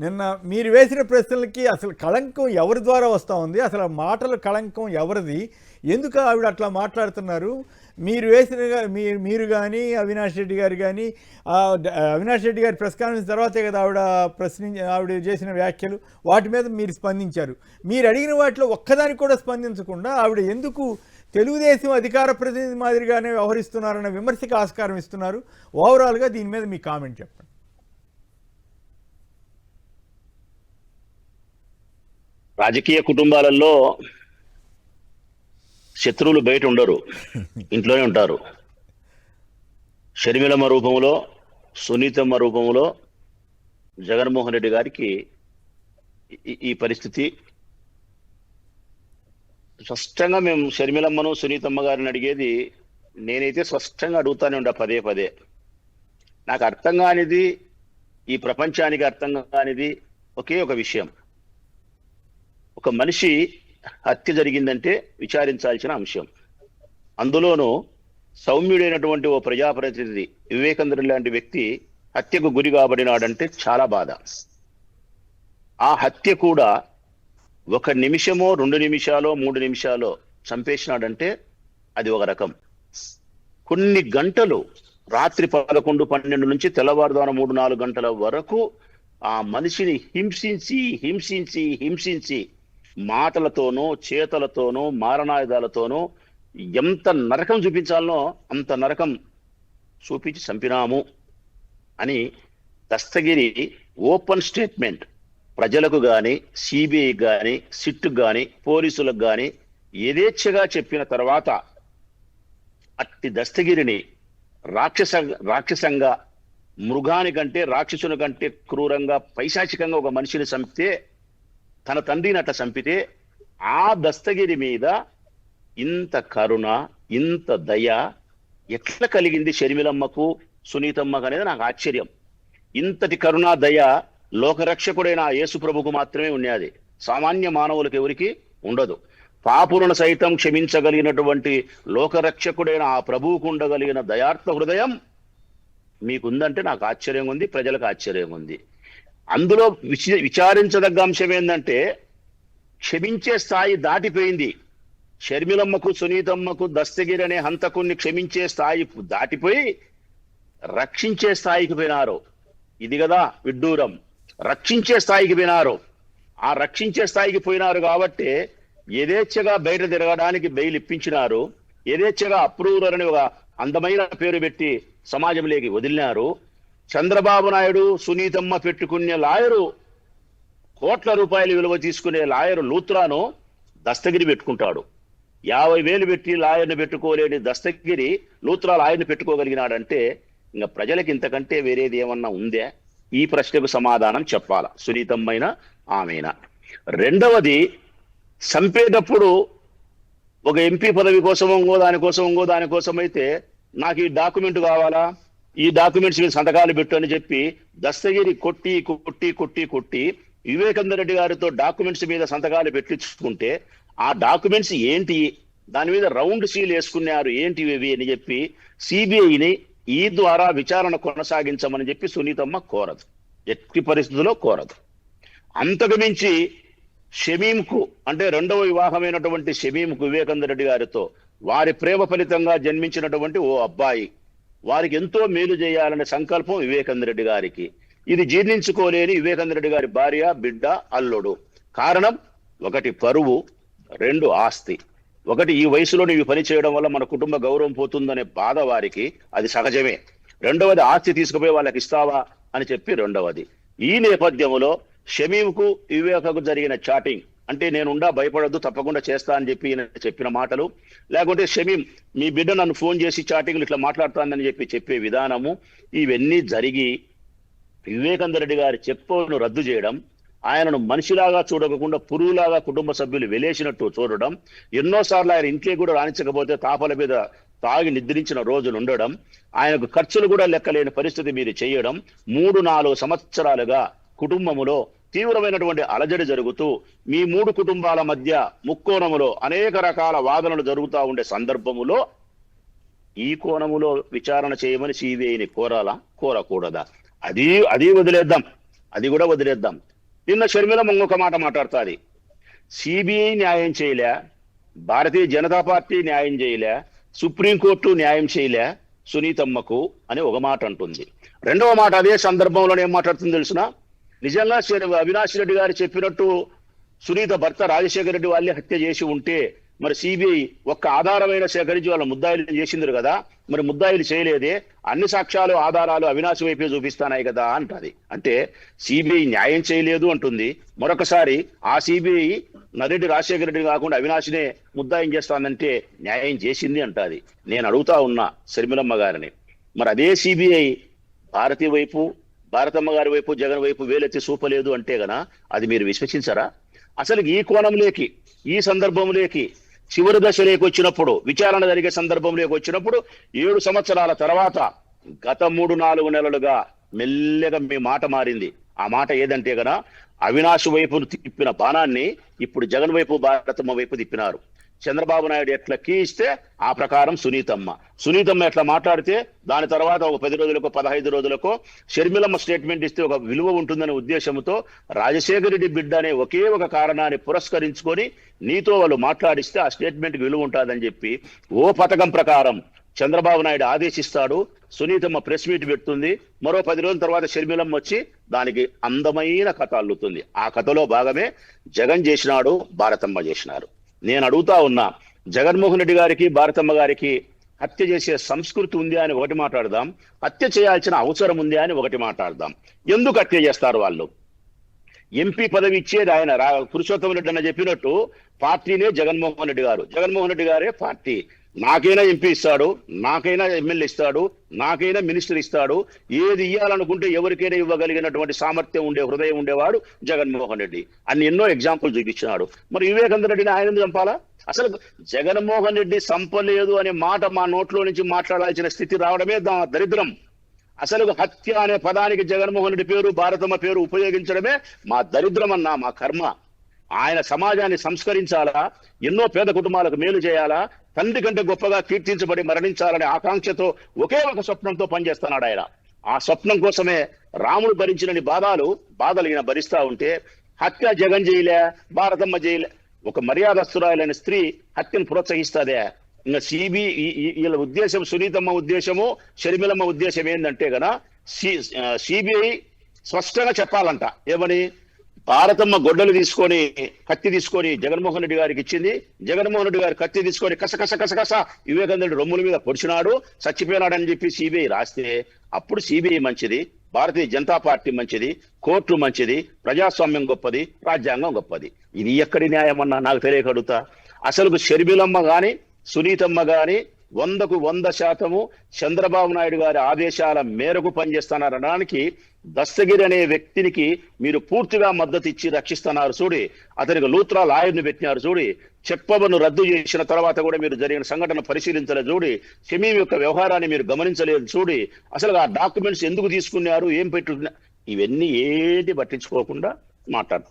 నిన్న మీరు వేసిన ప్రశ్నలకి అసలు కళంకం ఎవరి ద్వారా వస్తూ ఉంది, అసలు ఆ మాటల కళంకం ఎవరిది, ఎందుకు ఆవిడ అట్లా మాట్లాడుతున్నారు? మీరు వేసిన మీరు కానీ అవినాష్ రెడ్డి గారు కానీ, అవినాష్ రెడ్డి గారి ప్రెస్ కాన్ఫరెన్స్ తర్వాతే కదా ఆవిడ చేసిన వ్యాఖ్యలు, వాటి మీద మీరు స్పందించారు. మీరు అడిగిన వాటిలో ఒక్కదానికి కూడా స్పందించకుండా ఆవిడ ఎందుకు తెలుగుదేశం అధికార ప్రతినిధి మాదిరిగానే వ్యవహరిస్తున్నారన్న విమర్శకు ఆస్కారం ఇస్తున్నారు? ఓవరాల్గా దీని మీద మీ కామెంట్ చెప్పండి. రాజకీయ కుటుంబాలలో శత్రువులు బయట ఉండరు, ఇంట్లోనే ఉంటారు. షర్మిలమ్మ రూపంలో, సునీతమ్మ రూపంలో జగన్మోహన్ రెడ్డి గారికి ఈ పరిస్థితి స్పష్టంగా మేము షర్మిలమ్మను సునీతమ్మ గారిని అడిగేది, నేనైతే స్పష్టంగా అడుగుతానే ఉండా పదే పదే. నాకు అర్థం కానిది, ఈ ప్రపంచానికి అర్థం కానిది ఒకే ఒక విషయం. ఒక మనిషి హత్య జరిగిందంటే విచారించాల్సిన అంశం. అందులోనూ సౌమ్యుడైనటువంటి ఓ ప్రజాప్రతినిధి వివేకానంద లాంటి వ్యక్తి హత్యకు గురి కాబడినాడంటే చాలా బాధ. ఆ హత్య కూడా 1 నిమిషమో 2 నిమిషాలో 3 నిమిషాలో చంపేసినాడంటే అది ఒక రకం. కొన్ని గంటలు, రాత్రి 11, 12 నుంచి తెల్లవారుదాన 3-4 గంటల వరకు ఆ మనిషిని హింసించి హింసించి హింసించి మాటలతోనో చేతలతోనో మారణాయుధాలతోనో ఎంత నరకం చూపించాలనో అంత నరకం చూపించి చంపినాము అని దస్తగిరి ఓపెన్ స్టేట్మెంట్ ప్రజలకు కానీ, సిబిఐ కానీ, సిట్ కానీ, పోలీసులకు కానీ యథేచ్ఛగా చెప్పిన తర్వాత అట్టి దస్తగిరిని రాక్షసంగా, మృగాని కంటే రాక్షసుని కంటే క్రూరంగా పైశాచికంగా ఒక మనిషిని చంపితే, తన తండ్రిని అట్లా చంపితే, ఆ దస్తగిరి మీద ఇంత కరుణ, ఇంత దయ ఎట్లా కలిగింది షర్మిలమ్మకు, సునీతమ్మకు అనేది నాకు ఆశ్చర్యం. ఇంతటి కరుణ, దయ లోకరక్షకుడైన యేసు ప్రభుకు మాత్రమే ఉన్నది. సామాన్య మానవులకు ఎవరికి ఉండదు. పాపులను సైతం క్షమించగలిగినటువంటి లోకరక్షకుడైన ఆ ప్రభువుకు ఉండగలిగిన దయార్థ హృదయం మీకుందంటే నాకు ఆశ్చర్యం ఉంది, ప్రజలకు ఆశ్చర్యం ఉంది. అందులో విచారించదగ్గ అంశం ఏంటంటే, క్షమించే స్థాయి దాటిపోయింది. షర్మిలమ్మకు, సునీతమ్మకు దస్తగిరి అనే హంతకుణ్ణి క్షమించే స్థాయి దాటిపోయి రక్షించే స్థాయికి పోయినారు. ఇది కదా విడ్డూరం. రక్షించే స్థాయికి పోయినారు. ఆ రక్షించే స్థాయికి పోయినారు కాబట్టి యథేచ్ఛగా బయట తిరగడానికి బెయిల్ ఇప్పించినారు. యథేచ్ఛగా అప్రూవర్ అని ఒక అందమైన పేరు పెట్టి సమాజంలోకి వదిలినారు. చంద్రబాబు నాయుడు, సునీతమ్మ పెట్టుకునే లాయరు, కోట్ల రూపాయలు విలువ తీసుకునే లాయరు లూత్రాను దస్తగిరి పెట్టుకుంటాడు. 50,000 పెట్టి లాయర్ని పెట్టుకోలేని దస్తగిరి లూత్రా లాయర్ని పెట్టుకోగలిగినాడంటే ఇంకా ప్రజలకు ఇంతకంటే వేరేది ఏమన్నా ఉందే? ఈ ప్రశ్నకు సమాధానం చెప్పాల సునీతమ్మైనా ఆమెనా. రెండవది, చంపేటప్పుడు ఒక ఎంపీ పదవి కోసమో దానికోసం అయితే నాకు ఈ డాక్యుమెంట్ కావాలా, ఈ డాక్యుమెంట్స్ మీద సంతకాలు పెట్టు అని చెప్పి దస్తగిరి కొట్టి కొట్టి కొట్టి కొట్టి వివేకానంద రెడ్డి గారితో డాక్యుమెంట్స్ మీద సంతకాలు పెట్టించుకుంటే ఆ డాక్యుమెంట్స్ ఏంటి, దాని మీద రౌండ్ సీల్ వేసుకున్నారు ఏంటివి ఇవి అని చెప్పి సిబిఐని ఈ ద్వారా విచారణ కొనసాగించమని చెప్పి సునీతమ్మ కోరదు, ఎట్టి పరిస్థితుల్లో కోరదు. అంతకు మించి షమీంకు, అంటే 2వ వివాహమైనటువంటి షమీంకు వివేకానంద రెడ్డి గారితో వారి ప్రేమ ఫలితంగా జన్మించినటువంటి ఓ అబ్బాయి, వారికి ఎంతో మేలు చేయాలనే సంకల్పం వివేకానంద రెడ్డి గారికి. ఇది జీర్ణించుకోలేని వివేకానంద రెడ్డి గారి భార్య, బిడ్డ, అల్లుడు. కారణం 1 పరువు, 2 ఆస్తి. 1 ఈ వయసులో నీవు పని చేయడం వల్ల మన కుటుంబ గౌరవం పోతుందనే బాధ వారికి, అది సహజమే. 2వది, ఆస్తి తీసుకుపోయి వాళ్ళకి ఇస్తావా అని చెప్పి 2వది. ఈ నేపథ్యంలో షమీంకు వివేకకు జరిగిన చాటింగ్, అంటే నేనుండా భయపడద్దు తప్పకుండా చేస్తా అని చెప్పి చెప్పిన మాటలు, లేకుంటే షమీం మీ బిడ్డ నన్ను ఫోన్ చేసి చాటింగ్లు ఇట్లా మాట్లాడుతానని చెప్పే విధానము, ఇవన్నీ జరిగి వివేకానంద రెడ్డి గారి చెప్పును రద్దు చేయడం, ఆయనను మనిషిలాగా చూడకుండా పురుగులాగా కుటుంబ సభ్యులు వెలేసినట్టు చూడడం, ఎన్నోసార్లు ఆయన ఇంట్లో కూడా రాణించకపోతే తాపల మీద తాగి నిద్రించిన రోజులు ఉండడం, ఆయనకు ఖర్చులు కూడా లెక్కలేని పరిస్థితి మీరు చేయడం, 3-4 సంవత్సరాలుగా కుటుంబములో తీవ్రమైనటువంటి అలజడి జరుగుతూ మీ 3 కుటుంబాల మధ్య ముక్కోణములో అనేక రకాల వాదనలు జరుగుతూ ఉండే సందర్భములో ఈ కోణములో విచారణ చేయమని సిబిఐని కోరాలా, కోరకూడదా? అది వదిలేద్దాం. అది కూడా వదిలేద్దాం. నిన్న షర్మిలమ్మ ఇంకొక మాట మాట్లాడుతుంది. సిబిఐ న్యాయం చేయలే, భారతీయ జనతా పార్టీ న్యాయం చేయలే, సుప్రీంకోర్టు న్యాయం చేయలే సునీతమ్మకు అని ఒక మాట అంటుంది. రెండవ మాట అదే సందర్భంలో ఏం మాట్లాడుతుంది తెలిసిన, నిజంగా అవినాష్ రెడ్డి గారు చెప్పినట్టు సునీత భర్త రాజశేఖర రెడ్డి వాళ్ళే హత్య చేసి ఉంటే మరి సిబిఐ ఒక్క ఆధారమైన సేకరించి వాళ్ళ ముద్దాయిలు చేసింది కదా, మరి ముద్దాయిలు చేయలేదే, అన్ని సాక్ష్యాలు ఆధారాలు అవినాశ్ వైపే చూపిస్తానాయి కదా అంటది. అంటే సిబిఐ న్యాయం చేయలేదు అంటుంది. మరొకసారి ఆ సిబిఐ నరెడ్డి రాజశేఖర రెడ్డి కాకుండా అవినాష్నే ముద్దాయం చేస్తానంటే న్యాయం చేసింది అంటది. నేను అడుగుతా ఉన్నా షర్మిలమ్మ గారిని, మరి అదే సిబిఐ భారతి వైపు, భారతమ్మ గారి వైపు, జగన్ వైపు వేలెత్తి చూపలేదు అంటే గన అది మీరు విశ్వసించరా? అసలు ఈ కోణంలోకి, ఈ సందర్భంలోకి, చివరి దశలోకి వచ్చినప్పుడు, విచారణ జరిగే సందర్భంలోకి వచ్చినప్పుడు 7 సంవత్సరాల తర్వాత గత 3-4 నెలలుగా మెల్లగా మీ మాట మారింది. ఆ మాట ఏదంటే గన అవినాష్ వైపు తిప్పిన బాణాన్ని ఇప్పుడు జగన్ వైపు, భారతమ్మ వైపు తిప్పినారు. చంద్రబాబు నాయుడు ఎట్లా కీ ఇస్తే ఆ ప్రకారం సునీతమ్మ ఎట్లా మాట్లాడితే దాని తర్వాత ఒక 10 రోజులకో 15 రోజులకో షర్మిలమ్మ స్టేట్మెంట్ ఇస్తే ఒక విలువ ఉంటుందనే ఉద్దేశంతో రాజశేఖర రెడ్డి బిడ్డ అనే ఒకే ఒక కారణాన్ని పురస్కరించుకొని నీతో వాళ్ళు మాట్లాడిస్తే ఆ స్టేట్మెంట్కి విలువ ఉంటుందని చెప్పి ఓ పథకం ప్రకారం చంద్రబాబు నాయుడు ఆదేశిస్తాడు. సునీతమ్మ ప్రెస్ మీట్ పెడుతుంది. మరో 10 రోజుల తర్వాత షర్మిలమ్మ వచ్చి దానికి అందమైన కథ అల్లుతుంది. ఆ కథలో భాగమే జగన్ చేసినాడు, భారతమ్మ చేసినారు. నేను అడుగుతా ఉన్నా, జగన్మోహన్ రెడ్డి గారికి, భారతమ్మ గారికి హత్య చేసే సంస్కృతి ఉంది అని ఒకటి మాట్లాడదాం, హత్య చేయాల్సిన అవసరం ఉంది అని ఒకటి మాట్లాడదాం. ఎందుకు హత్య చేస్తారు వాళ్ళు? ఎంపీ పదవి ఇచ్చేది ఆయన పురుషోత్తమ రెడ్డి అన్న చెప్పినట్టు పార్టీనే జగన్మోహన్ రెడ్డి గారు, జగన్మోహన్ రెడ్డి గారే పార్టీ. నాకైనా ఎంపీ ఇస్తాడు, నాకైనా ఎమ్మెల్యే ఇస్తాడు, నాకైనా మినిస్టర్ ఇస్తాడు. ఏది ఇవ్వాలనుకుంటే ఎవరికైనా ఇవ్వగలిగినటువంటి సామర్థ్యం ఉండే హృదయం ఉండేవాడు జగన్మోహన్ రెడ్డి అని ఎన్నో ఎగ్జాంపుల్ చూపించినాడు. మరి వివేకానంద రెడ్డిని ఆయన చంపాలా? అసలు జగన్మోహన్ రెడ్డి చంపలేదు అనే మాట మా నోట్లో నుంచి మాట్లాడాల్సిన స్థితి రావడమే దరిద్రం. అసలు హత్య అనే పదానికి జగన్మోహన్ రెడ్డి పేరు, భారతమ్మ పేరు ఉపయోగించడమే మా దరిద్రం అన్నా, మా కర్మ. ఆయన సమాజాన్ని సంస్కరించాలా, ఎన్నో పేద కుటుంబాలకు మేలు చేయాలా, తండ్రి కంటే గొప్పగా కీర్తించబడి మరణించాలనే ఆకాంక్షతో ఒకే ఒక స్వప్నంతో పనిచేస్తున్నాడు ఆయన. ఆ స్వప్నం కోసమే రాముడు భరించినని బాధలు ఈయన భరిస్తా ఉంటే హత్య జగన్ చేయలే, భారతమ్మ చేయలే. ఒక మర్యాదస్తురాలైన స్త్రీ హత్యను ప్రోత్సహిస్తాదే? ఇంకా వీళ్ళ ఉద్దేశం, సునీతమ్మ ఉద్దేశము, షర్మిలమ్మ ఉద్దేశం ఏంటంటే గన సిబిఐ స్పష్టంగా చెప్పాలంట. ఏమని? భారతమ్మ గొడ్డలు తీసుకొని, కత్తి తీసుకొని జగన్మోహన్ రెడ్డి గారికి ఇచ్చింది. జగన్మోహన్ రెడ్డి గారు కత్తి తీసుకొని కస వివేకానంద రెడ్డి రొమ్ముల మీద పొడిచినాడు, చచ్చిపోయినాడని చెప్పి సిబిఐ రాస్తే అప్పుడు సిబిఐ మంచిది, భారతీయ జనతా పార్టీ మంచిది, కోర్టు మంచిది, ప్రజాస్వామ్యం గొప్పది, రాజ్యాంగం గొప్పది. ఇది ఎక్కడి న్యాయం అన్నా నాకు తెలియకడుగుతా. అసలు షర్మిలమ్మ గాని, సునీతమ్మ గాని 100కు 100% చంద్రబాబు నాయుడు గారి ఆదేశాల మేరకు పనిచేస్తున్నారనడానికి దస్తగిరి అనే వ్యక్తికి మీరు పూర్తిగా మద్దతు ఇచ్చి రక్షిస్తున్నారు చూడి. అతనికి లూత్రా లాయర్ని పెట్టినారు చూడి. చెక్పవర్ను రద్దు చేసిన తర్వాత కూడా మీరు జరిగిన సంఘటన పరిశీలించలేదు చూడి. షమీం యొక్క వ్యవహారాన్ని మీరు గమనించలేదు చూడి. అసలు ఆ డాక్యుమెంట్స్ ఎందుకు తీసుకున్నారు, ఏం పెట్టుకున్నారు, ఇవన్నీ ఏంటి పట్టించుకోకుండా మాట్లాడుతున్నారు.